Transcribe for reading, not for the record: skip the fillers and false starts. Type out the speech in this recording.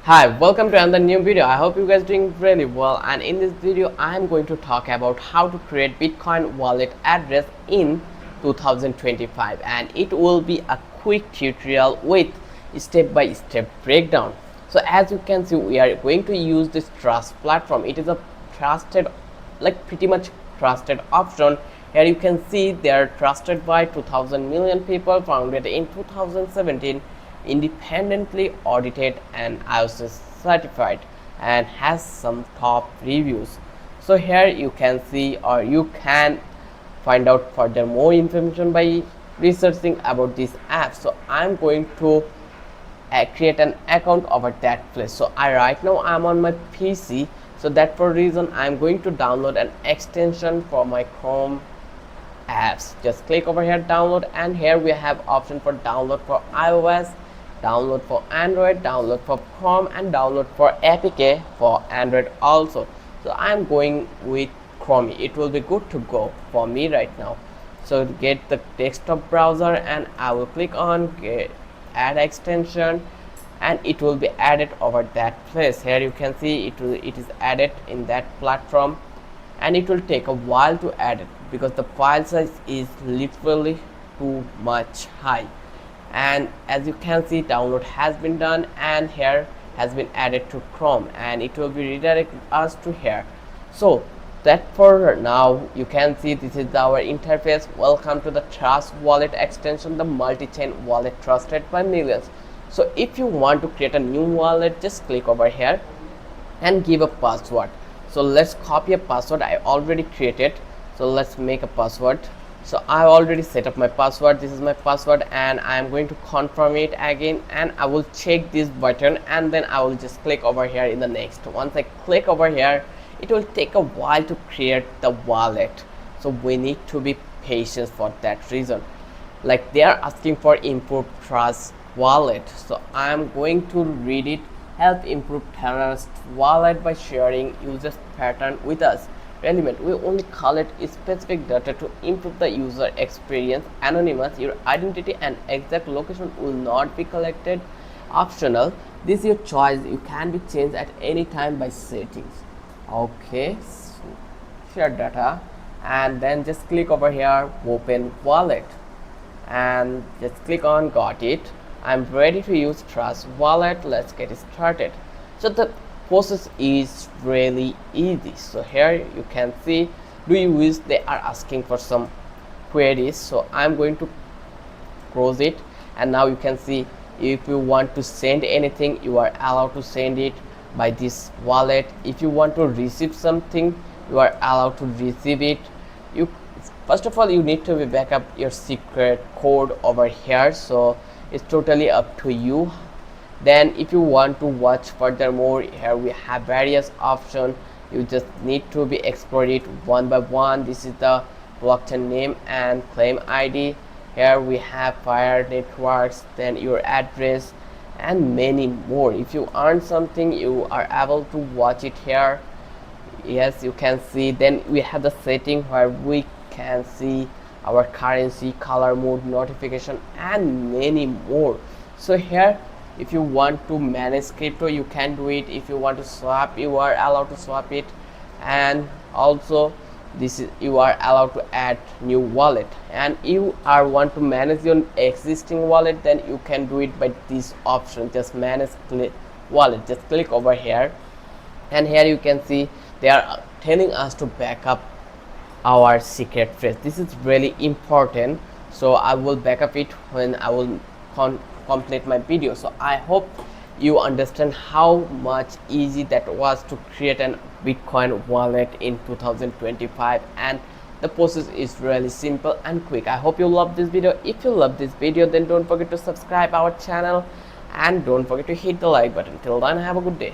Hi, welcome to another new video. I hope you guys doing really well, and in this video I am going to talk about how to create Bitcoin wallet address in 2025, and it will be a quick tutorial with step-by-step breakdown. So as you can see, we are going to use this Trust platform. It is a trusted, like pretty much trusted option. Here you can see they are trusted by 2000 million people, founded in 2017, independently audited and ISO certified, and has some top reviews. So here you can see, or you can find out further more information by researching about this app. So I'm going to create an account over that place. So right now I'm on my PC, so that for reason I'm going to download an extension for my Chrome apps. Just click over here, download, and here we have option for download for iOS, download for Android, download for Chrome, and download for APK for Android also. So I'm going with Chrome. It will be good to go for me right now. So get the desktop browser, and I will click on add extension, and it will be added over that place. Here you can see it is added in that platform, and it will take a while to add it because the file size is literally too much high. And as you can see, download has been done, and here has been added to Chrome, and it will be redirected us to here. So that for now, you can see this is our interface. Welcome to the Trust wallet extension, the multi-chain wallet trusted by millions. So if you want to create a new wallet, just click over here and give a password. So let's copy a password I already created. So let's make a password. So I already set up my password. This is my password, and I am going to confirm it again, and I will check this button, and then I will just click over here in the next. Once I click over here, it will take a while to create the wallet, so we need to be patient for that reason. Like they are asking for improved trust wallet, so I am going to read it. Help improve trust wallet by sharing users pattern with us. Relevant, we only collect specific data to improve the user experience. Anonymous, your identity and exact location will not be collected. Optional, this is your choice, you can be changed at any time by settings. Okay, so share data, and then just click over here, open wallet, and just click on got it. I'm ready to use Trust wallet. Let's get started. So the process is really easy. So here you can see, do you wish, they are asking for some queries. So I'm going to close it, and now you can see, if you want to send anything, you are allowed to send it by this wallet. If you want to receive something, you are allowed to receive it. You first of all, you need to back up your secret code over here, so it's totally up to you. Then if you want to watch furthermore, here we have various options. You just need to be explore it one by one. This is the blockchain name and claim ID. Here we have Fire networks, then your address, and many more. If you earn something, you are able to watch it here. Yes, you can see. Then we have the setting where we can see our currency, color mode, notification, and many more. So here, if you want to manage crypto, you can do it. If you want to swap, you are allowed to swap it, and also this is, you are allowed to add new wallet. And you are want to manage your existing wallet, then you can do it by this option, just manage wallet. Just click over here, and here you can see they are telling us to back up our secret phrase. This is really important, so I will back up it when I will complete my video. So I hope you understand how much easy that was to create an Bitcoin wallet in 2025, and the process is really simple and quick. I hope you love this video. If you love this video, then don't forget to subscribe our channel, and don't forget to hit the like button. Till then, have a good day.